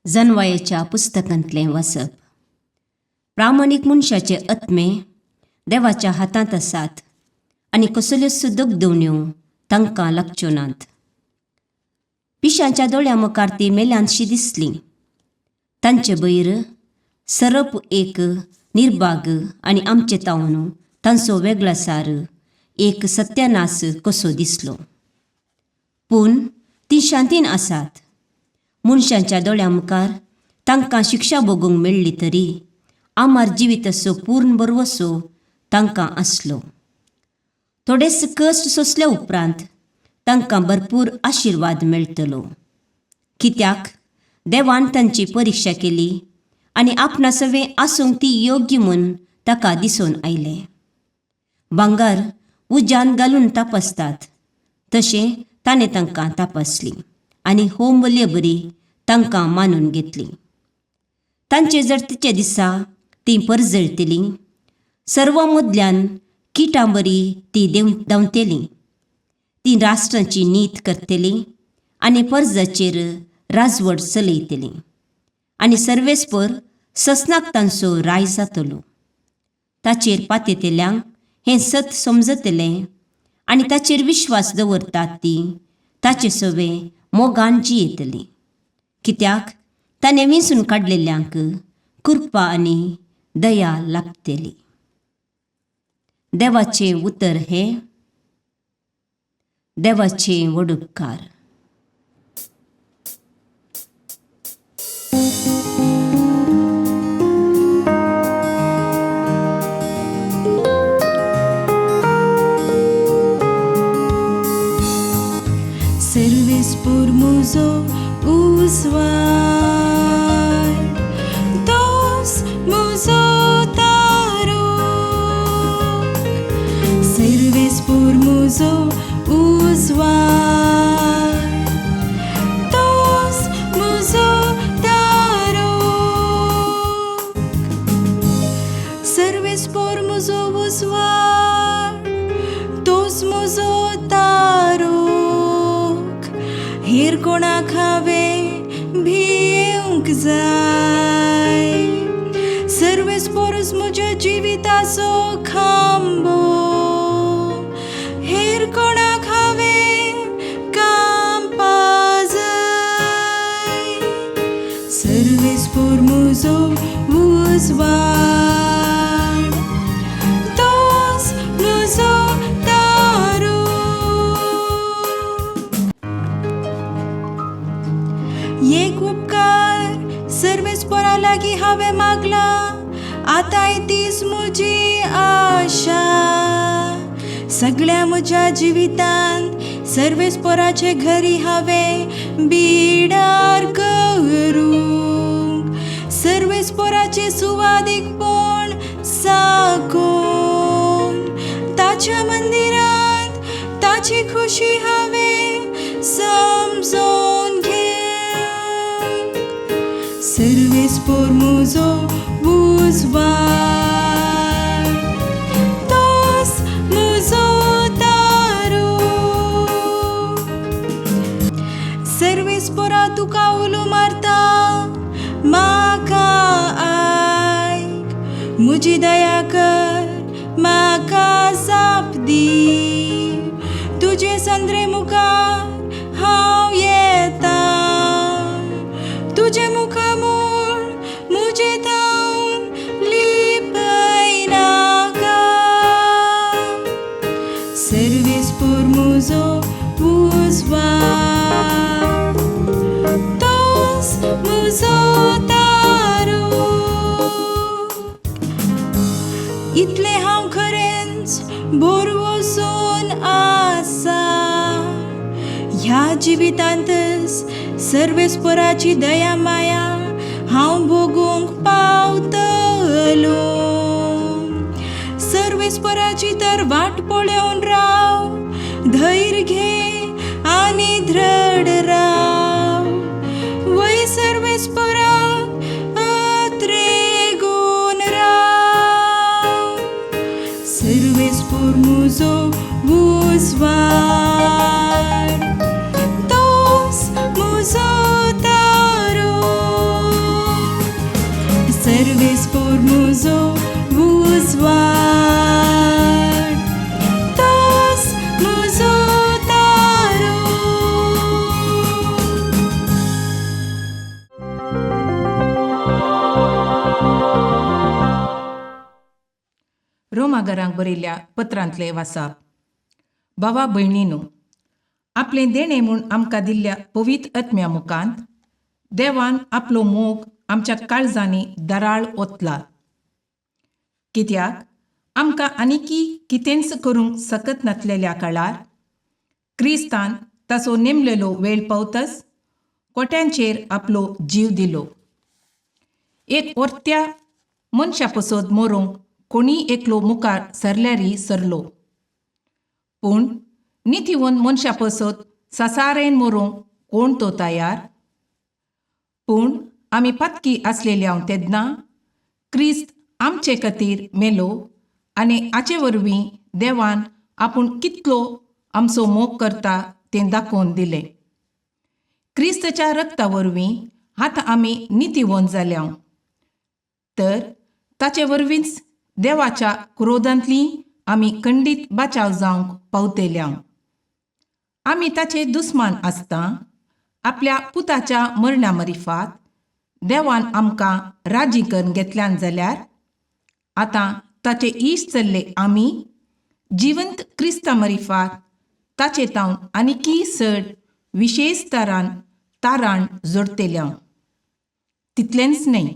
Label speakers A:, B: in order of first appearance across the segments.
A: जनवायेच्या पुस्तकांतलें वाचप. प्रामाणीक मनशाचे आत्मे देवाच्या हातांत आसात आनी कसल्योच दुखदवण्यो तांकां लागच्यो नात. पिशांच्या दोळ्या मुखार ती मेल्यांतशी दिसली. तांचे भयर सरप एक निर्भाग आनी आमचे तावन तांचो वेगळासार एक सत्यानास कसो दिसलो. पूण ती शांतीन आसात. मनशांच्या दोळ्या मुखार तांकां शिक्षा भोगूंक मेळ्ळी तरी आमार जिविताचो पूर्ण बरवसो तांकां आसलो. थोडेच कश्ट सोंसले उपरांत तांकां भरपूर आशिर्वाद मेळटलो. कित्याक देवान तांची परिक्षा केली आनी आपणा सवें आसूंक ती योग्य म्हूण ताका दिसून आयलें. भांगर उज्यान घालून तापसतात तशें ताणें तांकां तापसली आनी होमबली बरी तांकां मानून घेतली. तांचे जर्तीचे दिसा ती परजळटली. सर्व मदल्यान किटां बरी ती धांवतली. ती राष्ट्रांची नीत करतली आनी परजाचेर राजवट चलयतली आनी सर्वेस्पर ससनाक तांचो राय जातलो. ताचेर पातयेतल्यांक हें सत समजतलें आनी ताचेर विश्वास दवरतात ती ताचे सवें मोगान जियेतली. कित्याक ताणें विंचून काडलेल्यांक कृपा आनी दया लाभतली. देवाचें उतर हें देवाचें व्हड उपकार.
B: Servis por muzo usual, dos muzo taro. Servis por muzo usual, dos muzo taro. Servis por muzo usual, dos muzo taro. हेर कोणाक हांवें भिवंक जाय. सर्वेस परस म्हज्या जिविताचो खांबो. हेर कोणाक हांवें कांपा जाय. सर्वेस पर म्हजो उजवाड, तोच म्हजो दारू. एक उपकार सर्वेस्परा लागीं हांवें मागला. आतां तीच म्हजी आशा. सगळ्या म्हज्या जिवितांत सर्वेस्पराचे घरी हांवें बिडार करूंक. सर्वेस्पराचे सुवादीकपण साकोन ताच्या मंदिरांत ताची खुशी हांवें समजून Sarves por muzo usual, tos muzo taro. Sarves परा तुका उलो मारता म्हाका आयक. म्हजी दया कर, म्हाका जाप दी. तुजे संद्रे मुखार हांव येता. तुजे मुखा म्हूण म्हजे तावन लिपयनाका. सर्वेस पर म्हजो उजवाड, तोच म्हजो दारू. इतलें हांव खरेंच भरवसून आसा. ह्या जिवितांतच सर्वेस्पराची दया माया हांव भोगूंक पावतलो. सर्वेस्पराची तर वाट पळोवन राव. धैर्य घे आनी दृढ राव. वय सर्वेस्पराक आत्रेगून राव. formoso usvar. Tos muso taro, serves formoso usvar. Tos muso taro.
C: रोमागरांक बरयल्ल्या पत्रांतले वाचप. भावा भयणीनो, आपलें देणें म्हूण आमकां दिल्ल्या पवित्र आत्म्या मुखांत देवान आपलो मोग आमच्या काळजांनी दराळ ओतला. कित्याक आमकां आनिकी कितेंच करूंक सकत नासलेल्या काळार क्रिस्तान ताचो नेमलेलो वेळ पावतच कोट्यांचेर आपलो जीव दिलो. एक वर्त्या मनशा पसत मरूंक कोणी एकलो मुखार सरल्यारी सरलो, पूण निथिवंत मनशा पसत सासारेन मरूंक कोण तो तयार? पूण आमी पातकी आसलेल्या तेन्ना क्रिस्त आमचे खातीर मेलो आनी हाचे वरवीं देवान आपूण कितलो आमचो मोग करता तें दाखोवन दिलें. क्रिस्तच्या रक्ता वरवीं आतां आमी निथिवंत जाल्या, तर ताचे वरवींच देवाच्या क्रोधांतली आमी खंडीत बचाव जावंक पावतेल्या. आमी ताचे दुस्मान आसता आपल्या पुताच्या मरण्या मरिफात देवान आमकां राजी करून घेतल्यान जाल्यार आतां ताचे इश्ट जाल्ले आमी जिवंत क्रिस्ता मरिफात ताचे तावन आनिकी चड विशेष तारान जोडतेल्या. तितलेंच न्हय,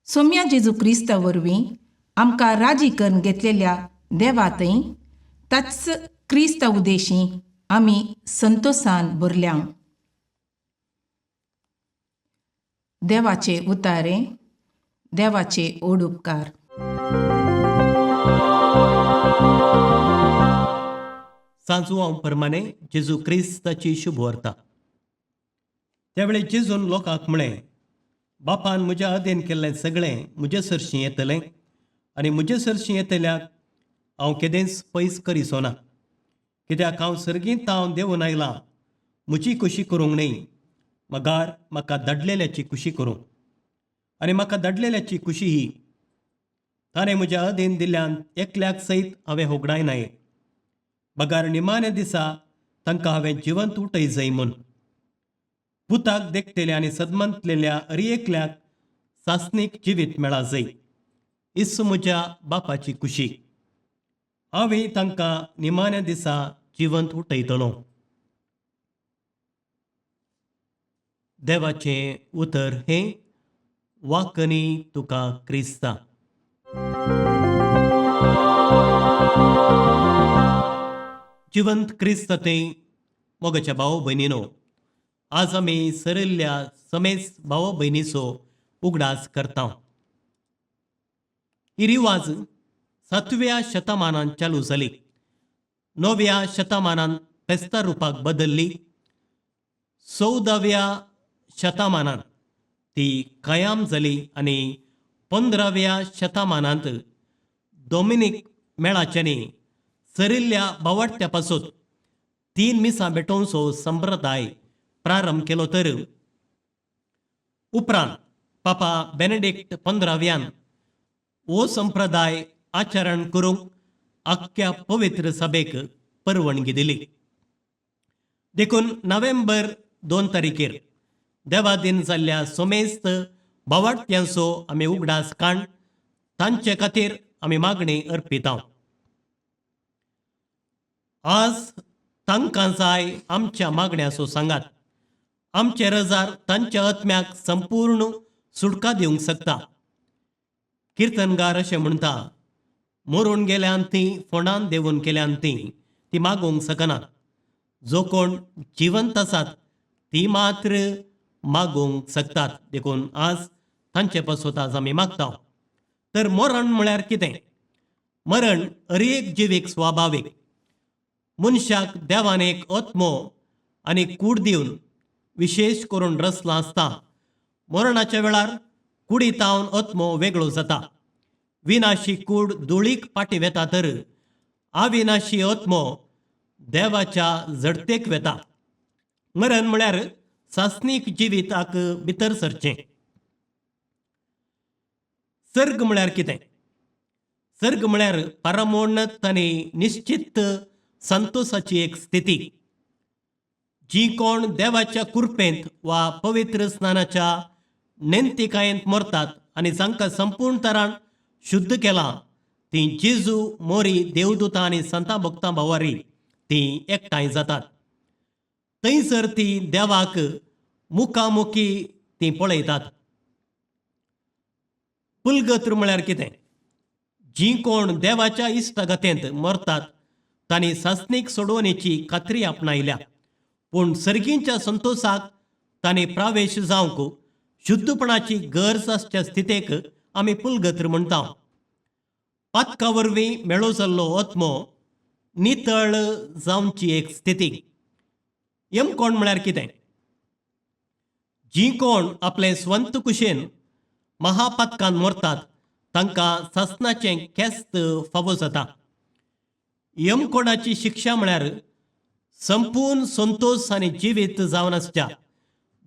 C: सोम्या जेजू क्रिस्ता वरवीं आमकां राजी करून घेतलेल्या देवातय ताच क्रिस्ता उदेशी आमी संतोशान भरल्या. देवाचे उतारे, देवाचे ओडुपकार.
D: सांजू हांव परमाने जेजू क्रिस्ताची शुभ व्हरता. त्या वेळी जेजून लोकांक म्हळें, बापान म्हज्या आदेन केल्लें सगळें म्हजे सरशीं येतलें आनी म्हजे सरशीं येतल्याक हांव केदेंच पयस करिसो ना, कित्याक हांव सर्गींत हांव देंवन आयलां म्हजी खुशी करूंक न्ही, माघार म्हाका धाडलेल्याची खुशी करूंक. आनी म्हाका धाडलेल्याची खुशी ही, ताणें म्हज्या आदेन दिल्ल्यान एकल्याक सयत हांवें होगडायनाय, माघार निमाण्या दिसा तांकां हांवें जिवंत उठय जाय म्हूण. पुताक देखतेल्या आनी सदमंतलेल्या एकल्याक सासणीक जिवीत मेळा जाय, इस म्हज्या बापाची खुशी. हांवें तांकां निमाण्या दिसा जिवंत उठयतलो. देवाचें उतर हें, वाकनी तुका क्रिस्ता. जिवंत क्रिस्त ते मोगाच्या भाव भयणीनो, आज आमी सरिल्ल्या समेज भाव भयणीचो उगडास करता. ही रिवाज 7व्या शतमानांत चालू जाली. 9व्या शतमानांत फेस्ता रुपाक बदलली. 14व्या शतमानांत ती कायम जाली आनी 15व्या शतमानांत डॉमिनीक मेळाच्यांनी सरिल्ल्या भावार्थ्या पासून 3 मिसां भेटोवचो संप्रदाय प्रारंभ केलो. तर उपरांत पापा बेनेडिक्ट 15व्यान हो संप्रदाय आचरण करूंक आख्ख्या पवित्र सभेक परवानगी दिली. देखून नोव्हेंबर 2 तारीखेर देवादीन जाल्ल्या सोमेस्त भावार्थ्यांचो आमी उगडास काण तांचे खातीर आमी मागणी अर्पिता. आज तांकां जाय आमच्या मागण्याचो सांगात. आमचे रजार तांच्या आत्म्याक संपूर्ण सुटका दिवंक शकता. किर्तनगार अशें म्हणटा, मरून गेल्यांत ती फोंडान देवून केल्यांत ती मागोवंक शकनात. जो कोण जिवंत आसात ती मात्र मागोवंक शकतात. देखून आज तांचे पासून आज आमी मागता. तर मरण म्हळ्यार कितें? मरण एक जिवीक स्वाभावीक. मनशाक देवान एक आत्मो आनी कूड दिवन विशेष करून रचला आसता. मरणाच्या वेळार कुडीतावन आत्मो वेगळो जाता. विनाशी कूड धुळीक पाटी वेता तर अविनाशी आत्मो देवाच्या जडतेक वेता. मरण म्हळ्यार सासनीक जिविताक भितर सरचें. सर्ग म्हळ्यार कितें? सर्ग म्हळ्यार परमोन्नत आनी निश्चित संतोषाची एक स्थिती. जी कोण देवाच्या कृपेंत वा पवित्र स्नानाच्या नेंतिकायेंत मरतात आनी जांकां संपूर्ण तरान शुद्ध केलां, ती जेजू, मोरी, देवदूतां आनी संतां भक्तां भावारी ती एकठांय जातात. थंयसर ती देवाक मुखामुखी ती पळयतात. पुलगत्र म्हळ्यार कितें? जी कोण देवाच्या इश्टगतेंत मरतात तांणी सासणीक सोडवणेची खात्री आपणायल्या, पूण सर्गींच्या संतोषाक तांणी प्रावेश जावंक शुद्धपणाची गरज आसच्या स्थितेक आमी पुलगत्र म्हणटा. पातका वरवीं मेळो जाल्लो आत्मो नितळ जावची एक स्थिती. कोण म्हळ्यार कितें? जी कोण आपले स्वंत कुशेन महापातकान मरतात तांकां सासणाचें केस्त फावो जाता. कोणाची शिक्षा म्हळ्यार संपूर्ण संतोष आनी जिवीत जावन आसच्या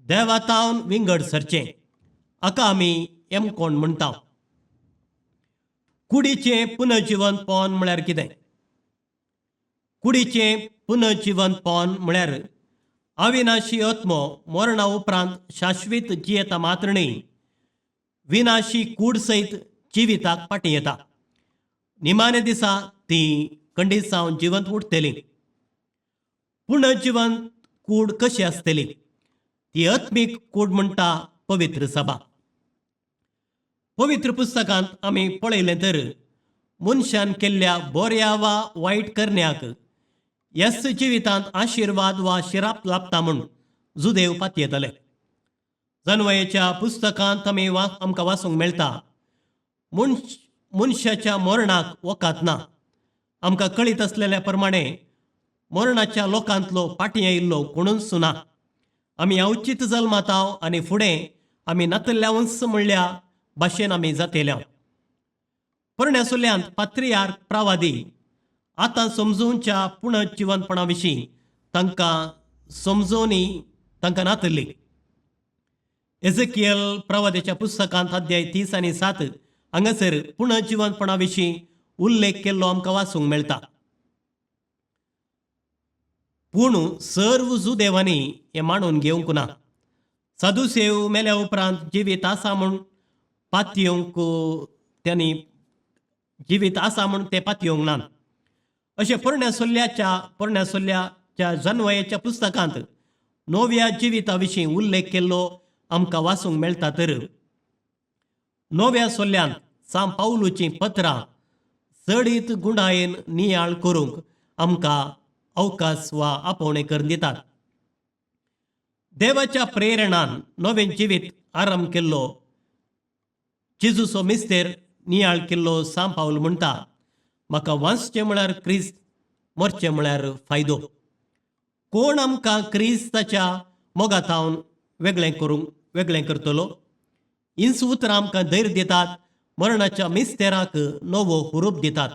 D: देवातावन विंगड सरचें. हाका आमी कोण म्हणटा. कुडीचें पुनर्जीवनपण म्हळ्यार कितें? कुडीचें पुनर्जीवनपण म्हळ्यार अविनाशी आत्मो मरणा उपरांत शाश्वीत जियेता मात्र न्ही, विनाशी कूड सयत जिविताक फाटीं येता. निमाणे दिसा ती खंडीत जावन जिवंत उठतली. पुनर्जीवन कूड कशी आसतली? ती आत्मीक कूड म्हणटा पवित्र सभा. पवित्र पुस्तकांत आमी पळयलें तर मनशान केल्ल्या बऱ्या वा वायट करण्याक ह्याच जिवितांत आशिर्वाद वा शिराप लाभता म्हूण जुदेव पातयेतले. जनवयाच्या पुस्तकांत आमकां वाचूंक मेळटा, मनशाच्या मरणाक वकात ना. आमकां कळीत आसलेल्या प्रमाणे मरणाच्या लोकांतलो फाटीं येयल्लो कोणूच ना. आमी अवचित जल्माताव आनी फुडें आमी नातल्ल्या वंश म्हणल्या भाशेन आमी जातेल्या. परण्यासुल्ल्यांत पात्रियार्क प्रवादी आतां समजूनच्या पुनर्जीवनपणा विशीं तांकां समजोवनी तांकां नातल्ली. एझेकियल प्रवाद्याच्या पुस्तकांत अध्याय 30 आनी 7 हांगासर पुनर्जीवनपणा विशीं उल्लेख केल्लो आमकां वाचूंक मेळटा. पूण सर्व जुदेवांनी हें मानून घेवंक ना. सादुसेव मेल्या उपरांत जिवीत आसा म्हूण पातयेवंक त्यांनी जिवीत आसा म्हूण ते पातयेवंक नात. अशें परण्यासुल्ल्याच्या जनवयाच्या पुस्तकांत नव्या जिविता विशीं उल्लेख केल्लो आमकां वाचूंक मेळटा. तर नव्या सोल्ल्यांत सांत पावलुचीं पत्रां चडीत गुणायेन नियाळ करूंक आमकां अवकाश वा आपोवणेकर दितात. देवाच्या प्रेरणान नवें जिवीत आरंभ केल्लो जेजूचो मिस्तेर नियाळ केल्लो सांत पावल म्हणटा, म्हाका वाचचें म्हळ्यार क्रिस्त, मरचें म्हळ्यार फायदो. कोण आमकां क्रिस्ताच्या मोगातावन वेगळें करतलो? इंच उतरां आमकां धैर्य दितात, मरणाच्या मिस्तेराक नवो हुरूप दितात.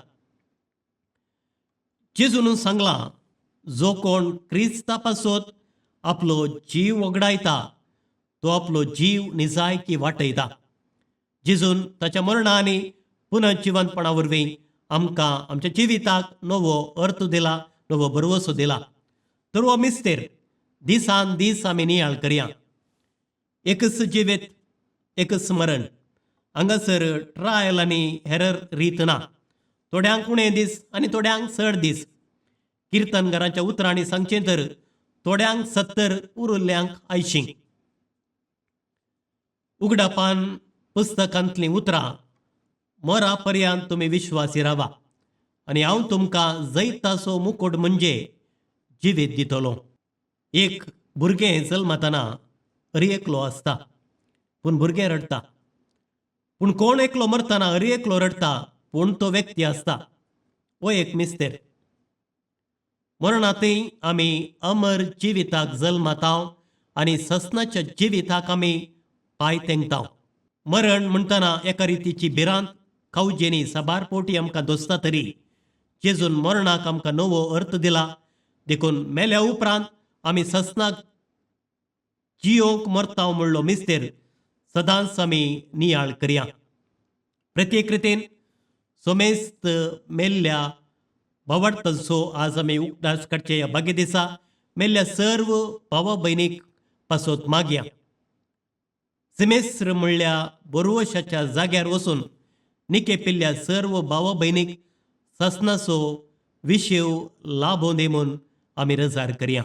D: जेजून सांगलां, जो कोण क्रिस्ता पासत आपलो जीव वगडायता तो आपलो जीव निजायकी वाटयता. जेजून ताच्या मरणा आनी पुनर्जीवनपणा वरवीं आमकां आमच्या जिविताक नवो अर्थ दिला, नवो भरवसो दिला. तर हो मिस्तेर दिसान दीस आमी नियाळ करया. एकच जिवीत, एकच मरण. हांगासर ट्रायल आनी एरर रीत ना. थोड्यांक उणें दीस आनी थोड्यांक चड दीस. किर्तनकारांच्या उतरांनी सांगचें तर थोड्यांक 70 उरिल्ल्यांक 80. उगडापान पुस्तकांतलीं उतरां, मरा पर्यंत तुमी विश्वासी रावा आनी हांव तुमकां जैताचो मुकोट म्हणजे जिवीत दितलो. एक भुरगें जल्मातना एकलो आसता, पूण भुरगें रडटा. पूण कोण एकलो मरतना एकलो रडटा, पूण तो व्यक्ती आसता. हो एक मिस्तेर. मरणांतय आमी अमर जिविताक जल्माताव आनी ससनाच्या जिविताक आमी पांय तेंगताव. मरण म्हणटना एका रितीची भिरांत खावजेनी साबार पोटी आमकां दोसता, तरी जेजून मरणाक आमकां नवो अर्थ दिला, देखून मेल्या उपरांत आमी ससनाक जियोंक मरतांव म्हणलो मिस्तेर सदांच आमी नियाळ करया. प्रत्येक रितीन सोमेस्त मेल्ल्या भावार्थांचो आज आमी उकतास काडचे ह्या बागे दिसा मेल्ल्या सर्व भावा भयणीक पासत मागया. सिमेस्र म्हणल्या बरोवशाच्या जाग्यार वचून निके पिल्ल्या सर्व भावा भयणीक ससनाचो विशेव लाभो दे म्हूण आमी रजार करया.